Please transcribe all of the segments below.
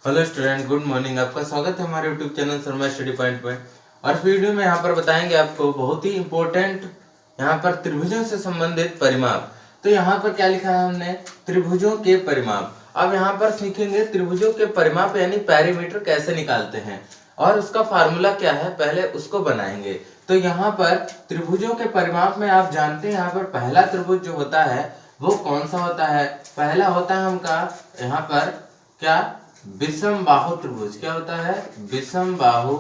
Hello student, good morning. आपका स्वागत है हमारे YouTube channel Sharma study point में। और वीडियो में यहाँ पर बताएंगे आपको बहुत ही इम्पोर्टेंट यहाँ पर त्रिभुजों से संबंधित परिमाप। तो यहाँ पर क्या लिखा है हमने, त्रिभुजों के परिमाप। अब यहाँ पर सीखेंगे त्रिभुजों के परिमाप यानी पैरामीटर कैसे निकालते हैं और उसका फार्मूला क्या है, पहले उसको बनाएंगे। तो यहाँ पर त्रिभुजों के परिमाप में आप जानते हैं यहाँ पर पहला त्रिभुज जो होता है वो कौन सा होता है। पहला होता है हमका यहाँ पर क्या, विषम बाहु त्रिभुज। क्या होता है, विषम बाहु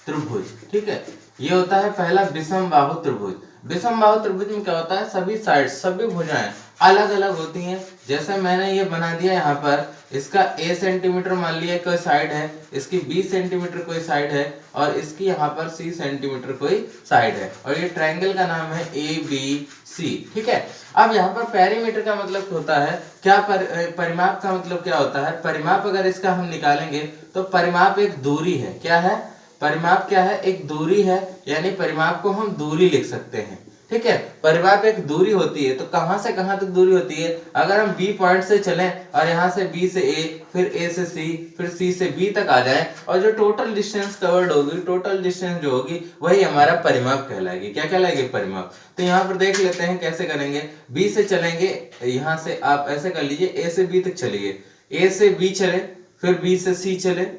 त्रिभुज। ठीक है, ये होता है पहला विषम बाहु त्रिभुज। विषम बाहु त्रिभुज में क्या होता है, सभी साइड सभी भुजाएं अलग अलग होती हैं। जैसे मैंने ये बना दिया यहाँ पर, इसका a सेंटीमीटर मान लिया कोई साइड है, इसकी b सेंटीमीटर कोई साइड है और इसकी यहाँ पर c सेंटीमीटर कोई साइड है और ये ट्रायंगल का नाम है ABC। ठीक है, अब यहाँ पर पेरीमीटर का मतलब होता है क्या, परिमाप का मतलब क्या होता है। परिमाप अगर इसका हम निकालेंगे तो परिमाप एक दूरी है। क्या है, परिमाप क्या है, एक दूरी है, यानी परिमाप को हम दूरी लिख सकते हैं। ठीक है, परिमाप एक दूरी होती है। तो कहां से कहां तक दूरी होती है, अगर हम B पॉइंट से चलें और यहाँ से B से A, फिर A से C, फिर C से B तक आ जाए और जो टोटल डिस्टेंस कवर्ड होगी, टोटल डिस्टेंस जो होगी वही हमारा परिमाप कहलाएगी। क्या कहलाएगी, परिमाप। तो यहाँ पर देख लेते हैं कैसे करेंगे। B से चलेंगे, यहाँ से आप ऐसे कर लीजिए, A से B तक चलिए, A से B चले, फिर B से C चले,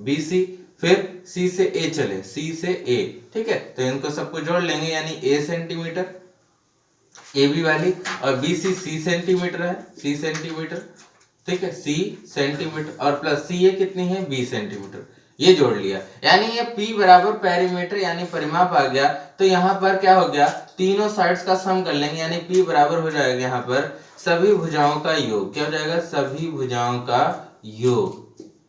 BC, फिर C से A चले, C से A। ठीक है, तो इनको सबको जोड़ लेंगे, यानी A सेंटीमीटर AB वाली और BC C सेंटीमीटर है, C सेंटीमीटर। ठीक है, C सेंटीमीटर और प्लस CA कितनी है, B सेंटीमीटर। ये जोड़ लिया, यानी ये P बराबर पेरीमीटर यानी परिमाप आ गया। तो यहाँ पर क्या हो गया, तीनों साइड्स का सम कर लेंगे, यानी P बराबर हो जाएगा यहाँ पर सभी भुजाओं का योग। क्या हो जाएगा, सभी भुजाओं का योग,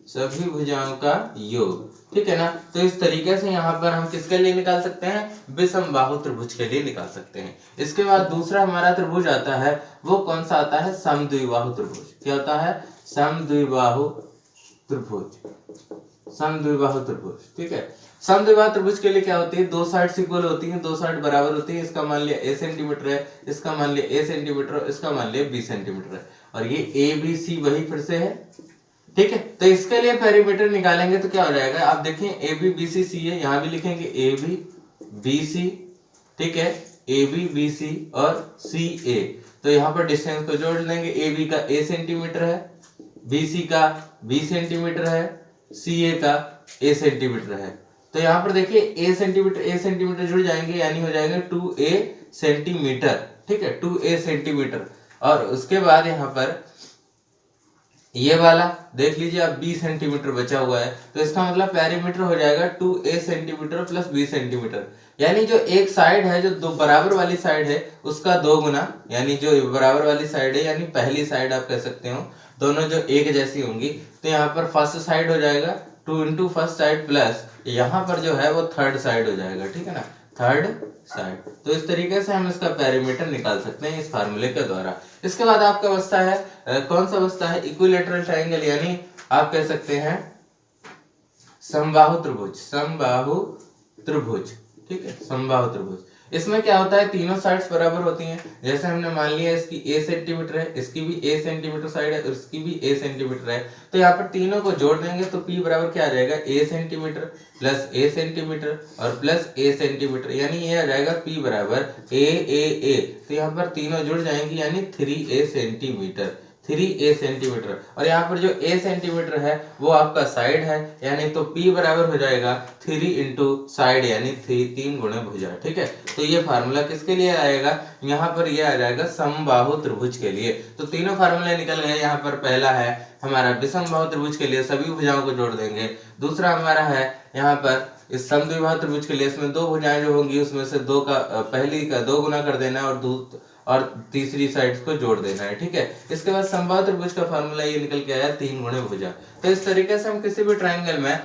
सभी भुजाओं का योग। ठीक है ना, तो इस तरीके से यहाँ पर हम किसके लिए निकाल सकते हैं, विषम बाहु त्रिभुज के लिए निकाल सकते हैं। इसके बाद दूसरा हमारा त्रिभुज आता है, वो कौन सा आता है, समद्विबाहु त्रिभुज। क्या होता है, समद्विबाहु त्रिभुज, समद्विबाहु त्रिभुज। ठीक है, समद्विबाहु त्रिभुज के लिए क्या होती है, दो साइड इक्वल होती हैं, दो साइड बराबर होती है। इसका मान लिया A सेंटीमीटर है, इसका मान लिया A सेंटीमीटर और इसका मान लिया B सेंटीमीटर है और ये ABC वही फिर से है। ठीक है, तो इसके लिए पेरीमीटर निकालेंगे तो क्या हो जाएगा, आप देखें AB BC C है, यहाँ भी लिखेंगे AB BC। ठीक है, AB BC और CA। तो यहाँ पर डिस्टेंस को जोड़ लेंगे, AB का A सेंटीमीटर है, BC का B सेंटीमीटर है, CA का A सेंटीमीटर है। तो यहाँ पर देखिए A सेंटीमीटर जुड़ जाएंगे, यानी हो जाएगा 2A सेंटीमीटर। ठीक है, 2A सेंटीमीटर। और उसके बाद यहाँ पर ये वाला देख लीजिए आप, B सेंटीमीटर बचा हुआ है, तो इसका मतलब पेरीमीटर हो जाएगा 2A centimetre plus B centimetre. यानी जो एक साइड है, जो दो बराबर वाली साइड है, उसका दो गुना, यानी जो बराबर वाली साइड है यानी पहली साइड आप कह सकते हो, दोनों जो एक जैसी होंगी। तो यहाँ पर फर्स्ट साइड हो जाएगा 2 इंटू फर्स्ट साइड प्लस यहाँ पर जो है वो थर्ड साइड हो जाएगा। ठीक है ना, थर्ड साइड। तो इस तरीके से हम इसका पेरीमीटर निकाल सकते हैं इस फार्मूले के द्वारा। इसके बाद आपका बचता है कौन सा बचता है, इक्विलैटरल ट्रायंगल, यानी आप कह सकते हैं समबाहु त्रिभुज, समबाहु त्रिभुज। ठीक है, समबाहु त्रिभुज। इसमें क्या होता है, तीनों साइड्स बराबर होती हैं। जैसे हमने मान लिया इसकी A सेंटीमीटर है, इसकी भी A सेंटीमीटर साइड है और इसकी भी A सेंटीमीटर है। तो यहाँ पर तीनों को जोड़ देंगे तो P बराबर क्या आ जाएगा, A centimetre plus A centimetre और प्लस A सेंटीमीटर, यानी ये आ जाएगा P बराबर A। तो यहाँ पर तीनों जुड़ जाएंगी, यानी 3A सेंटीमीटर, 3A सेंटीमीटर। और यहाँ पर जो A सेंटीमीटर है वो आपका साइड है, यानी तो P बराबर हो जाएगा 3 इंटू साइड, यानी 3 गुणे भुजा। ठीक है, तो ये फार्मूला किसके लिए आएगा, यहाँ पर ये आ जाएगा समबाहु त्रिभुज के लिए। तो तीनों फार्मूले निकल गए। यहाँ पर पहला है हमारा विषम बाहु त्रिभुज के लिए सभी भुजाओं को जोड़ देंगे। दूसरा हमारा है यहाँ पर इस समद्विबाहु त्रिभुज के लिए, इसमें दो भुजाएं जो होंगी उसमें से दो का पहली का दो गुना कर देना है और तीसरी साइड को जोड़ देना है। ठीक है, इसके बाद समबाहु त्रिभुज का फार्मूला ये निकल के आया 3 गुणे भुजा। तो इस तरीके से हम किसी भी ट्रायंगल में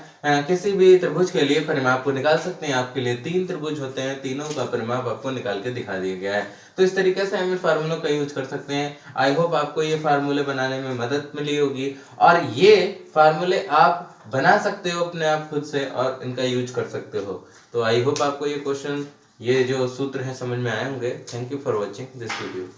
किसी भी त्रिभुज के लिए परिमाप को निकाल सकते हैं। आपके लिए 3 त्रिभुज होते हैं, तीनों का परिमाप आपको निकाल के दिखा दिया गया है। तो इस तरीके से हम इन फार्मूलों का यूज कर सकते हैं। आई होप आपको ये फार्मूले बनाने में मदद मिली होगी और ये फार्मूले आप बना सकते हो अपने आप खुद से और इनका यूज कर सकते हो। तो आई होप आपको ये क्वेश्चन, ये जो सूत्र है समझ में आए होंगे। Thank you for watching this video.